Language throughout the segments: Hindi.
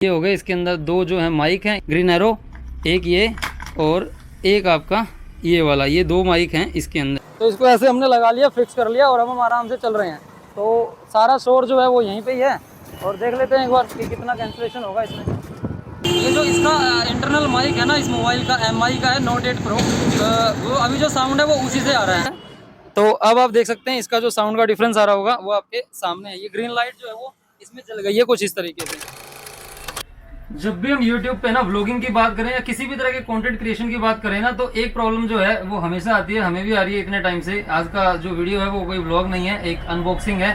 ये हो गए इसके अंदर दो जो है माइक हैं ग्रीन एरो, एक ये और एक आपका ये वाला, ये दो माइक हैं इसके अंदर। तो इसको ऐसे हमने लगा लिया, फिक्स कर लिया और अब हम आराम से चल रहे हैं। तो सारा शोर जो है वो यहीं पे ही है और देख लेते हैं एक बार कि कितना कैंसिलेशन होगा इसमें। ये जो इसका इंटरनल माइक है ना इस मोबाइल का, MI का है Note 8 Pro, वो अभी जो साउंड है वो उसी से आ रहा है। तो अब आप देख सकते हैं इसका जो साउंड का डिफरेंस आ रहा होगा वो आपके सामने है। ये ग्रीन लाइट जो है वो इसमें जल गई है कुछ इस तरीके से। जब भी हम YouTube पे ना व्लॉगिंग की बात करें या किसी भी तरह के कंटेंट क्रिएशन की बात करें ना, तो एक प्रॉब्लम जो है वो हमेशा आती है, हमें भी आ रही है इतने टाइम से। आज का जो वीडियो है वो कोई व्लॉग नहीं है, एक अनबॉक्सिंग है।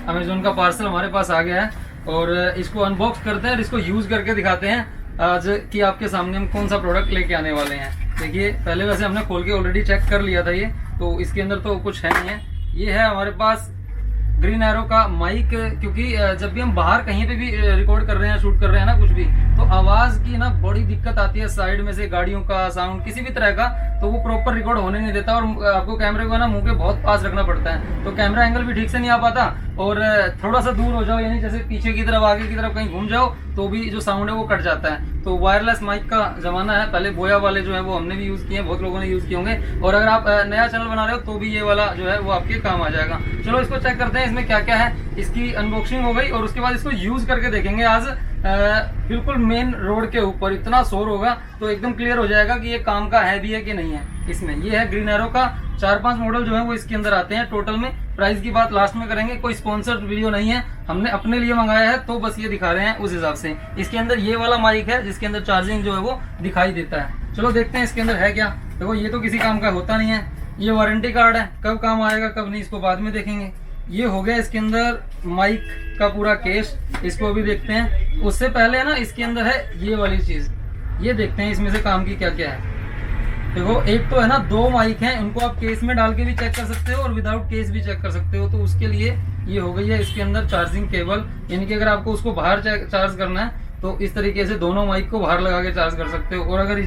अमेजोन का पार्सल हमारे पास आ गया है और इसको अनबॉक्स करते हैं और इसको यूज करके दिखाते हैं आज कि आपके सामने हम कौन सा प्रोडक्ट लेके आने वाले हैं। देखिए, पहले वैसे हमने खोल के ऑलरेडी चेक कर लिया था ये, तो इसके अंदर तो कुछ है नहीं है। ये है हमारे पास ग्रीन एरो का माइक, क्योंकि जब भी हम बाहर कहीं पे भी रिकॉर्ड कर रहे हैं, शूट कर रहे हैं ना कुछ भी, तो आवाज की ना बड़ी दिक्कत आती है। साइड में से गाड़ियों का साउंड किसी भी तरह का, तो वो प्रॉपर रिकॉर्ड होने नहीं देता और आपको कैमरे को ना मुंह के बहुत पास रखना पड़ता है, तो कैमरा एंगल भी ठीक से नहीं आ पाता। और थोड़ा सा दूर हो जाओ, यानी जैसे पीछे की तरफ आगे की तरफ कहीं घूम जाओ, तो भी जो साउंड है वो कट जाता है। तो वायरलेस माइक का जमाना है। पहले बोया वाले जो है वो हमने भी यूज किए हैं, बहुत लोगों ने यूज किए होंगे, और अगर आप नया चैनल बना रहे हो तो भी ये वाला जो है वो आपके काम आ जाएगा। चलो इसको चेक करते हैं इसमें क्या क्या है। इसकी अनबॉक्सिंग हो गई और उसके बाद इसको यूज करके देखेंगे। आज बिल्कुल मेन रोड के ऊपर इतना शोर होगा तो एकदम क्लियर हो जाएगा कि ये काम का है भी है कि नहीं है। इसमें ये है ग्रीन एरो का 4-5 मॉडल जो है वो इसके अंदर आते हैं टोटल में। प्राइस की बात लास्ट में करेंगे, कोई स्पॉन्सर्ड वीडियो नहीं है, हमने अपने लिए मंगाया है तो बस ये दिखा रहे हैं उस हिसाब से। इसके अंदर ये वाला माइक है जिसके अंदर चार्जिंग जो है वो दिखाई देता है। चलो देखते हैं इसके अंदर है क्या। देखो, ये तो किसी काम का होता नहीं है। ये वारंटी कार्ड है, कब काम आएगा कब नहीं इसको बाद में देखेंगे। ये हो गया इसके अंदर माइक का पूरा केस, इसको अभी देखते हैं। उससे पहले ना इसके अंदर है ये वाली चीज, ये देखते हैं इसमें से काम की क्या क्या है। देखो, एक तो है ना दो माइक हैं, उनको आप केस में डाल के भी चेक कर सकते हो और विदाउट केस भी चेक कर सकते हो। तो उसके लिए ये हो गई है इसके अंदर चार्जिंग केबल, यानी कि अगर आपको उसको बाहर चार्ज करना है तो इस तरीके से दोनों माइक को बाहर लगा के चार्ज कर सकते हो। और अगर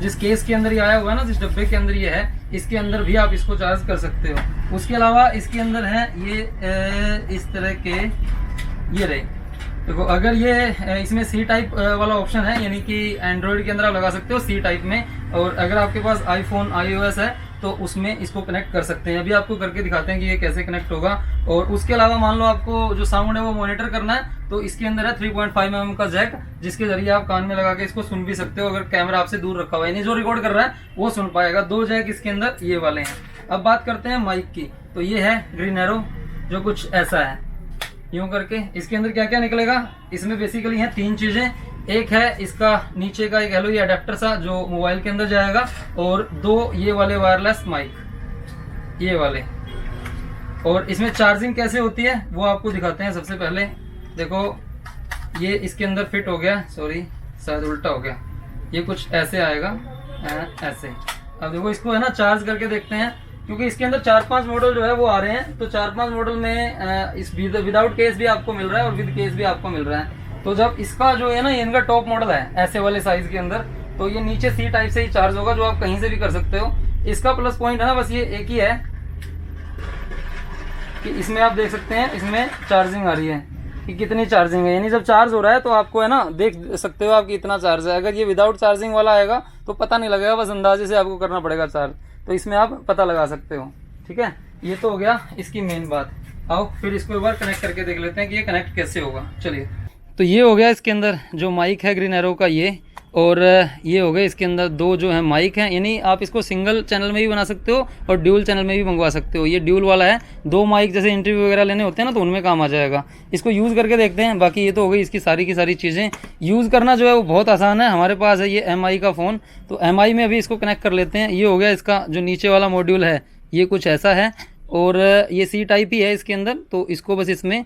जिस केस के अंदर ये आया हुआ है ना, जिस डब्बे के अंदर ये है, इसके अंदर भी आप इसको चार्ज कर सकते हो। उसके अलावा इसके अंदर है ये इस तरह के, ये रहे। देखो, अगर ये इसमें C टाइप वाला ऑप्शन है, यानी कि एंड्रॉइड के अंदर आप लगा सकते हो C टाइप में, और अगर आपके पास आईफोन iOS है तो उसमें इसको कनेक्ट कर सकते हैं। अभी आपको करके दिखाते हैं कि ये कैसे कनेक्ट होगा। और उसके अलावा मान लो आपको जो साउंड है वो मॉनिटर करना है, तो इसके अंदर है 3.5 mm का जैक, जिसके जरिए आप कान में लगा के इसको सुन भी सकते हो। अगर कैमरा आपसे दूर रखा हुआ है, यानी जो रिकॉर्ड कर रहा है वो सुन पाएगा। दो जैक इसके अंदर ये वाले हैं। अब बात करते हैं माइक की, तो ये है ग्रीन एरो जो कुछ ऐसा है, यूं करके। इसके अंदर क्या क्या निकलेगा, इसमें बेसिकली है 3 चीजें। एक है इसका नीचे का एक ये अडेप्टर सा जो मोबाइल के अंदर जाएगा, और 2 ये वाले वायरलेस माइक, ये वाले। और इसमें चार्जिंग कैसे होती है वो आपको दिखाते हैं। सबसे पहले देखो, ये इसके अंदर फिट हो गया, सॉरी शायद उल्टा हो गया, ये कुछ ऐसे आएगा, ऐसे। अब देखो, इसको है ना चार्ज करके देखते हैं, क्योंकि इसके अंदर 4-5 मॉडल जो है वो आ रहे हैं। तो 4-5 मॉडल में इस विदाउट केस भी आपको मिल रहा है और विद केस भी आपको मिल रहा है। तो जब इसका जो है ना, ये इनका टॉप मॉडल है ऐसे वाले साइज के अंदर, तो ये नीचे C टाइप से ही चार्ज होगा, जो आप कहीं से भी कर सकते हो। इसका प्लस पॉइंट है ना बस ये एक ही है कि इसमें आप देख सकते हैं इसमें चार्जिंग आ रही है कि कितनी चार्जिंग है, यानी जब चार्ज हो रहा है तो आपको है ना देख सकते हो आप कि इतना चार्ज है। अगर ये विदाउट चार्जिंग वाला आएगा तो पता नहीं लगेगा, बस अंदाजे से आपको करना पड़ेगा चार्ज, तो इसमें आप पता लगा सकते हो। ठीक है, ये तो हो गया इसकी मेन बात। आओ फिर इसको एक बार कनेक्ट करके देख लेते हैं कि ये कनेक्ट कैसे होगा। चलिए, तो ये हो गया इसके अंदर जो माइक है ग्रीन एरो का ये, और ये हो गए इसके अंदर 2 जो है माइक हैं, यानी आप इसको सिंगल चैनल में भी बना सकते हो और ड्यूल चैनल में भी मंगवा सकते हो। ये ड्यूल वाला है, 2 माइक जैसे इंटरव्यू वगैरह लेने होते हैं ना तो उनमें काम आ जाएगा। इसको यूज़ करके देखते हैं। बाकी ये तो हो गई इसकी सारी की सारी चीज़ें। यूज़ करना जो है वो बहुत आसान है। हमारे पास है ये MI का फ़ोन, तो MI में अभी इसको कनेक्ट कर लेते हैं। ये हो गया इसका जो नीचे वाला मॉड्यूल है, ये कुछ ऐसा है, और ये C टाइप ही है इसके अंदर, तो इसको बस इसमें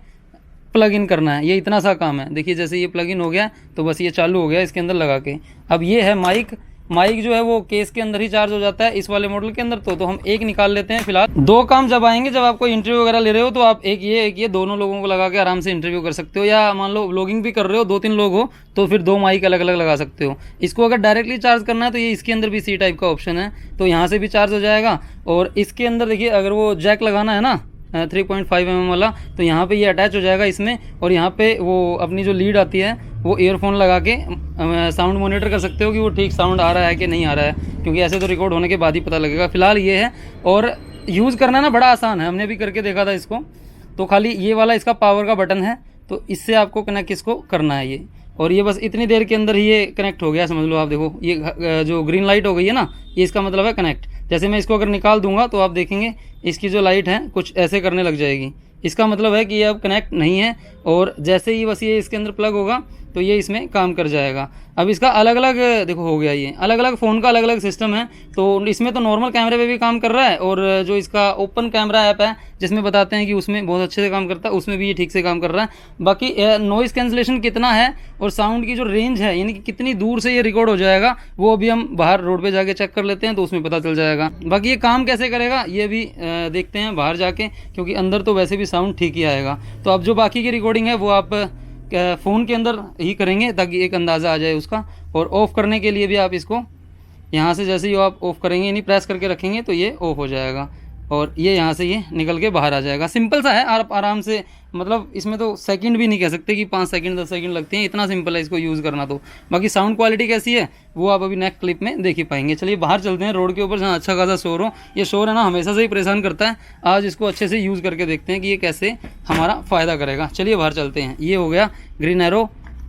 प्लग इन करना है। ये इतना सा काम है। देखिए, जैसे ये प्लग इन हो गया तो बस ये चालू हो गया इसके अंदर लगा के। अब ये है माइक जो है वो केस के अंदर ही चार्ज हो जाता है इस वाले मॉडल के अंदर। तो हम एक निकाल लेते हैं फिलहाल। 2 काम जब आएंगे, जब आप कोई इंटरव्यू वगैरह ले रहे हो तो आप एक ये दोनों लोगों को लगा के आराम से इंटरव्यू कर सकते हो। या मान लो व्लॉगिंग भी कर रहे हो, 2-3 लोग हो, तो फिर 2 माइक अलग अलग लगा सकते हो। इसको अगर डायरेक्टली चार्ज करना है तो ये इसके अंदर भी C टाइप का ऑप्शन है, तो यहाँ से भी चार्ज हो जाएगा। और इसके अंदर देखिए, अगर वो जैक लगाना है ना 3.5 mm वाला, तो यहाँ पे ये अटैच हो जाएगा इसमें, और यहाँ पे वो अपनी जो लीड आती है वो ईयरफोन लगा के साउंड मॉनिटर कर सकते हो कि वो ठीक साउंड आ रहा है कि नहीं आ रहा है, क्योंकि ऐसे तो रिकॉर्ड होने के बाद ही पता लगेगा। फिलहाल ये है, और यूज़ करना ना बड़ा आसान है, हमने भी करके देखा था इसको। तो खाली ये वाला इसका पावर का बटन है, तो इससे आपको कनेक्ट इसको करना है ये, और ये बस इतनी देर के अंदर ही ये कनेक्ट हो गया, समझ लो आप। देखो ये जो ग्रीन लाइट हो गई है ना, ये इसका मतलब है कनेक्ट। जैसे मैं इसको अगर निकाल दूंगा तो आप देखेंगे इसकी जो लाइट है कुछ ऐसे करने लग जाएगी, इसका मतलब है कि ये अब कनेक्ट नहीं है। और जैसे ही बस ये इसके अंदर प्लग होगा तो ये इसमें काम कर जाएगा। अब इसका अलग अलग देखो हो गया, ये अलग अलग फ़ोन का अलग अलग सिस्टम है। तो इसमें तो नॉर्मल कैमरे पे भी काम कर रहा है, और जो इसका ओपन कैमरा ऐप है जिसमें बताते हैं कि उसमें बहुत अच्छे से काम करता है, उसमें भी ये ठीक से काम कर रहा है। बाकी नॉइज़ कैंसलेशन कितना है और साउंड की जो रेंज है, यानी कि कितनी दूर से ये रिकॉर्ड हो जाएगा, वो अभी हम बाहर रोड पे जाके चेक कर लेते हैं, तो उसमें पता चल जाएगा। बाकी ये काम कैसे करेगा ये भी देखते हैं बाहर जाके, क्योंकि अंदर तो वैसे भी साउंड ठीक ही आएगा। तो अब जो बाकी की रिकॉर्डिंग है वो आप फ़ोन के अंदर ही करेंगे, ताकि एक अंदाज़ा आ जाए उसका। और ऑफ़ करने के लिए भी आप इसको यहाँ से जैसे ही आप ऑफ़ करेंगे, यानी प्रेस करके रखेंगे, तो ये ऑफ़ हो जाएगा, और ये यहाँ से ये निकल के बाहर आ जाएगा। सिंपल सा है, आप आराम से, मतलब इसमें तो सेकंड भी नहीं कह सकते कि 5 सेकंड 10 सेकंड लगते हैं, इतना सिंपल है इसको यूज़ करना। तो बाकी साउंड क्वालिटी कैसी है वो आप अभी नेक्स्ट क्लिप में देख ही पाएंगे। चलिए बाहर चलते हैं, रोड के ऊपर जहाँ अच्छा खासा शोर हो। ये शोर है ना हमेशा से ही परेशान करता है, आज इसको अच्छे से यूज़ करके देखते हैं कि ये कैसे हमारा फ़ायदा करेगा। चलिए बाहर चलते हैं। ये हो गया ग्रीन एरो,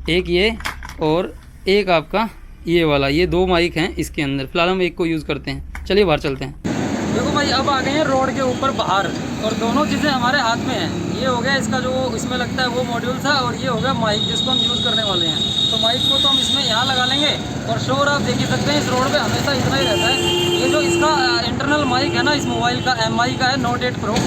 एक ये और एक आपका ये वाला, ये 2 माइक हैं इसके अंदर। फिलहाल हम एक को यूज़ करते हैं। चलिए बाहर चलते हैं। देखो भाई, अब आ गए हैं रोड के ऊपर बाहर, और दोनों चीज़ें हमारे हाथ में हैं। ये हो गया इसका जो इसमें लगता है वो मॉड्यूल था, और ये हो गया माइक जिसको हम यूज़ करने वाले हैं। तो माइक को तो हम इसमें यहाँ लगा लेंगे, और शोर आप देख ही सकते हैं इस रोड पे हमेशा इतना ही रहता है। ये जो इसका इंटरनल माइक है ना इस मोबाइल का, MI का है Note 8 Pro,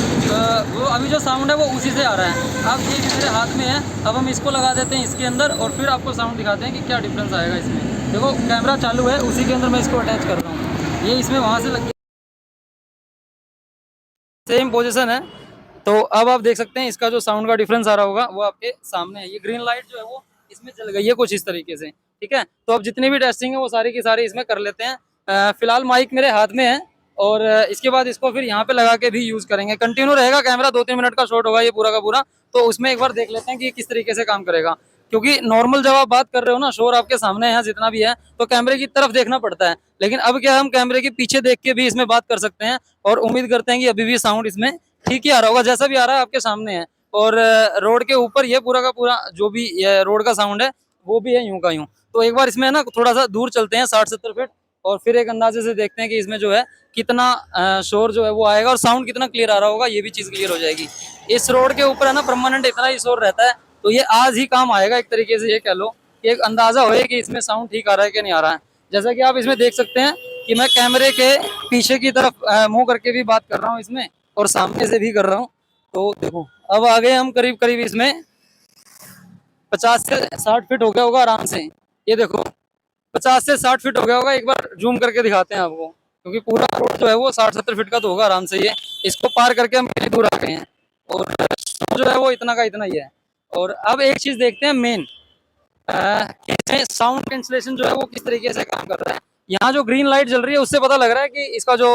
वो अभी जो साउंड है वो उसी से आ रहा है। आप ये मेरे हाथ में है, अब हम इसको लगा देते हैं इसके अंदर, और फिर आपको साउंड दिखाते हैं कि क्या डिफरेंस आएगा इसमें। देखो कैमरा चालू है, उसी के अंदर मैं इसको अटैच कर रहा हूँ, ये इसमें वहाँ से लग सेम पोजीशन है। तो अब आप देख सकते हैं इसका जो साउंड का डिफरेंस आ रहा होगा वो आपके सामने है। ये ग्रीन लाइट जो है वो इसमें चल गई है कुछ इस तरीके से, ठीक है। तो अब जितनी भी टेस्टिंग है वो सारी की सारी इसमें कर लेते हैं। फिलहाल माइक मेरे हाथ में है, और इसके बाद इसको फिर यहाँ पे लगा के भी यूज़ करेंगे। कंटिन्यू रहेगा कैमरा, 2-3 मिनट का शॉट होगा ये पूरा का पूरा। तो उसमें एक बार देख लेते हैं कि किस तरीके से काम करेगा, क्योंकि नॉर्मल जब आप बात कर रहे हो ना, शोर आपके सामने है जितना भी है, तो कैमरे की तरफ देखना पड़ता है। लेकिन अब क्या, हम कैमरे के पीछे देख के भी इसमें बात कर सकते हैं, और उम्मीद करते हैं कि अभी भी साउंड इसमें ठीक ही आ रहा होगा, जैसा भी आ रहा है आपके सामने है। और रोड के ऊपर ये पूरा का पूरा जो भी रोड का साउंड है वो भी है यूं का यूं। तो एक बार इसमें ना थोड़ा सा दूर चलते हैं 60-70 फीट, और फिर एक अंदाजे से देखते हैं कि इसमें जो है कितना शोर जो है वो आएगा, और साउंड कितना क्लियर आ रहा होगा, ये भी चीज़ क्लियर हो जाएगी। इस रोड के ऊपर है ना परमानेंट इतना ही शोर रहता है, तो ये आज ही काम आएगा एक तरीके से, ये कह लो कि एक अंदाजा होए कि इसमें साउंड ठीक आ रहा है कि नहीं आ रहा है। जैसा कि आप इसमें देख सकते हैं कि मैं कैमरे के पीछे की तरफ मुंह करके भी बात कर रहा हूँ इसमें, और सामने से भी कर रहा हूँ। तो देखो अब आ गए हम करीब करीब इसमें 50 से 60 फीट हो गया होगा आराम से। ये देखो 50 से 60 फीट हो गया होगा, एक बार जूम करके दिखाते हैं आपको, क्योंकि पूरा रोड जो है वो 60-70 फीट का तो होगा आराम से। ये इसको पार करके हम कितनी दूर आ गए हैं, और जो है वो इतना का इतना ही है। और अब एक चीज़ देखते हैं मेन, साउंड कैंसलेशन जो है वो किस तरीके से काम कर रहा है। यहाँ जो ग्रीन लाइट जल रही है उससे पता लग रहा है कि इसका जो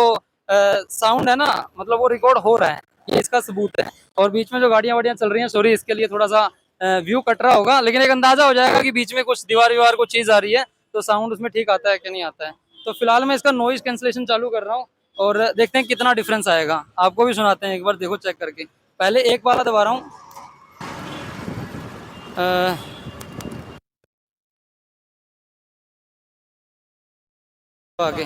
साउंड है ना, मतलब वो रिकॉर्ड हो रहा है, ये इसका सबूत है। और बीच में जो गाड़ियाँ वाड़ियाँ चल रही हैं, सॉरी इसके लिए थोड़ा सा व्यू कट रहा होगा, लेकिन एक अंदाजा हो जाएगा कि बीच में कुछ दीवार वीवार को चीज़ आ रही है, तो साउंड उसमें ठीक आता है कि नहीं आता है। तो फिलहाल मैं इसका नॉइज कैंसलेशन चालू कर रहा हूँ, और देखते हैं कितना डिफरेंस आएगा। आपको भी सुनाते हैं एक बार, देखो चेक करके। पहले एक वाला दबा रहा हूँ, आगे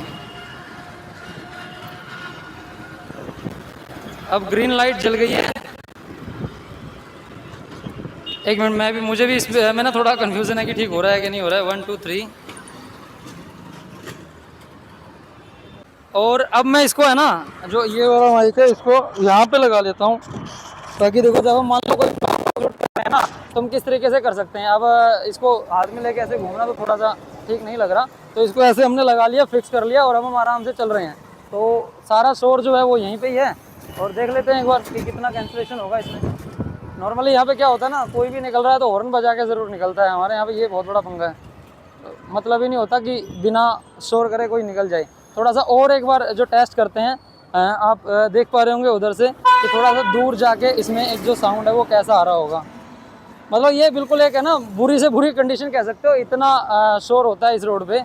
अब ग्रीन लाइट जल गई है। एक मिनट, मैं भी, मुझे भी इस में ना थोड़ा कंफ्यूजन है कि ठीक हो रहा है कि नहीं हो रहा है। 1 2 3। और अब मैं इसको है ना, जो ये वाला माइक है इसको यहाँ पे लगा लेता हूँ, ताकि देखो जब हम मान लो कोई है ना, तो हम किस तरीके से कर सकते हैं। अब इसको हाथ में लेके ऐसे घूमना तो थोड़ा सा ठीक नहीं लग रहा, तो इसको ऐसे हमने लगा लिया, फिक्स कर लिया, और अब हम आराम से चल रहे हैं। तो सारा शोर जो है वो यहीं पे ही है, और देख लेते हैं एक बार कि कितना कैंसलेशन होगा इसमें। नॉर्मली यहाँ पे क्या होता है ना, कोई भी निकल रहा है तो हॉर्न बजा के ज़रूर निकलता है। हमारे यहाँ पे ये बहुत बड़ा पंगा है, मतलब ही नहीं होता कि बिना शोर करे कोई निकल जाए। थोड़ा सा और एक बार जो टेस्ट करते हैं आप देख पा रहे होंगे उधर से कि थोड़ा सा दूर जाके इसमें एक जो साउंड है वो कैसा आ रहा होगा। मतलब ये बिल्कुल एक है ना बुरी से बुरी कंडीशन कह सकते हो, इतना शोर होता है इस रोड पे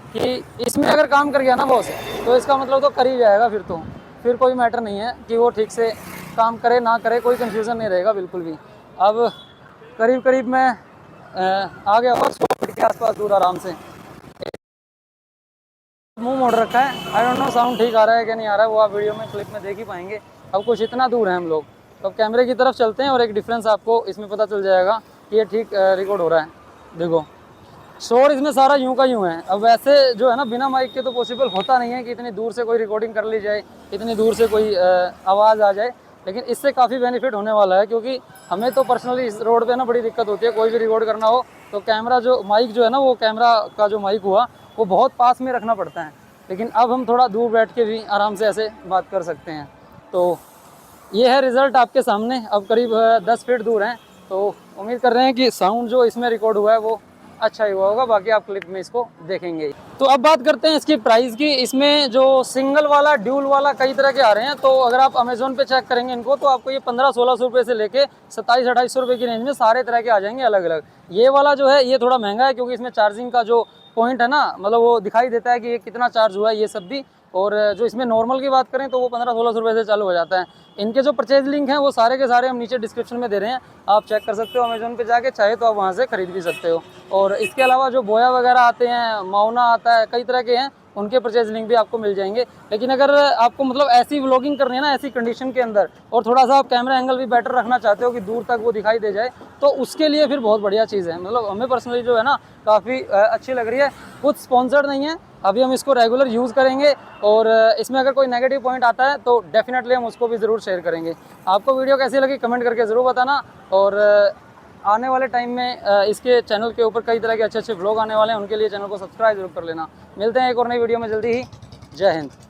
कि इसमें अगर काम कर गया ना बॉस तो इसका मतलब तो कर ही जाएगा, फिर कोई मैटर नहीं है कि वो ठीक से काम करे ना करे, कोई कंफ्यूजन नहीं रहेगा बिल्कुल भी। अब करीब करीब मैं आ गया और 100 फीट के आसपास दूर आराम से मुंह मोड़ रखा है। आई डोंट नो साउंड ठीक आ रहा है कि नहीं आ रहा है, वो आप वीडियो में क्लिप में देख ही पाएंगे। अब कुछ इतना दूर है हम लोग, तो अब कैमरे की तरफ चलते हैं और एक डिफरेंस आपको इसमें पता चल जाएगा कि ये ठीक रिकॉर्ड हो रहा है। देखो शोर इसमें सारा यूं का यूं है। अब वैसे जो है ना बिना माइक के तो पॉसिबल होता नहीं है कि इतनी दूर से कोई रिकॉर्डिंग कर ली जाए, इतनी दूर से कोई आवाज़ आ जाए, लेकिन इससे काफ़ी बेनिफिट होने वाला है। क्योंकि हमें तो पर्सनली इस रोड पे ना बड़ी दिक्कत होती है, कोई भी रिकॉर्ड करना हो तो कैमरा जो माइक जो है ना वो कैमरा का जो माइक हुआ वो बहुत पास में रखना पड़ता है, लेकिन अब हम थोड़ा दूर बैठ के भी आराम से ऐसे बात कर सकते हैं। तो ये है रिज़ल्ट आपके सामने। अब करीब 10 फीट दूर हैं, तो उम्मीद कर रहे हैं कि साउंड जो इसमें रिकॉर्ड हुआ है वो अच्छा ही हुआ होगा, बाकी आप क्लिप में इसको देखेंगे। तो अब बात करते हैं इसकी प्राइस की। इसमें जो सिंगल वाला ड्यूल वाला कई तरह के आ रहे हैं, तो अगर आप अमेज़ोन पे चेक करेंगे इनको तो आपको ये 1500-1600 रुपये से लेके 2700-2800 रुपये की रेंज में सारे तरह के आ जाएंगे अलग अलग। ये वाला जो है ये थोड़ा महंगा है क्योंकि इसमें चार्जिंग का जो पॉइंट है ना, मतलब वो दिखाई देता है कि ये कितना चार्ज हुआ है ये सब भी। और जो इसमें नॉर्मल की बात करें तो वो 1500-1600 रुपये से चालू हो जाता है। इनके जो परचेज लिंक हैं वो सारे के सारे हम नीचे डिस्क्रिप्शन में दे रहे हैं, आप चेक कर सकते हो अमेज़ोन पे जाके, चाहे तो आप वहाँ से खरीद भी सकते हो। और इसके अलावा जो बोया वगैरह आते हैं, माउना आता है, कई तरह के हैं, उनके परचेज लिंक भी आपको मिल जाएंगे। लेकिन अगर आपको मतलब ऐसी व्लॉगिंग करनी है ना ऐसी कंडीशन के अंदर, और थोड़ा सा आप कैमरा एंगल भी बेटर रखना चाहते हो कि दूर तक वो दिखाई दे जाए, तो उसके लिए फिर बहुत बढ़िया चीज़ है। मतलब हमें पर्सनली जो है ना काफ़ी अच्छी लग रही है। खुद स्पॉन्सर्ड नहीं है, अभी हम इसको रेगुलर यूज़ करेंगे और इसमें अगर कोई नेगेटिव पॉइंट आता है तो डेफिनेटली हम उसको भी ज़रूर शेयर करेंगे। आपको वीडियो कैसी लगी कमेंट करके ज़रूर बताना। और आने वाले टाइम में इसके चैनल के ऊपर कई तरह के अच्छे अच्छे व्लॉग आने वाले हैं, उनके लिए चैनल को सब्सक्राइब जरूर कर लेना। मिलते हैं एक और नई वीडियो में जल्दी ही। जय हिंद।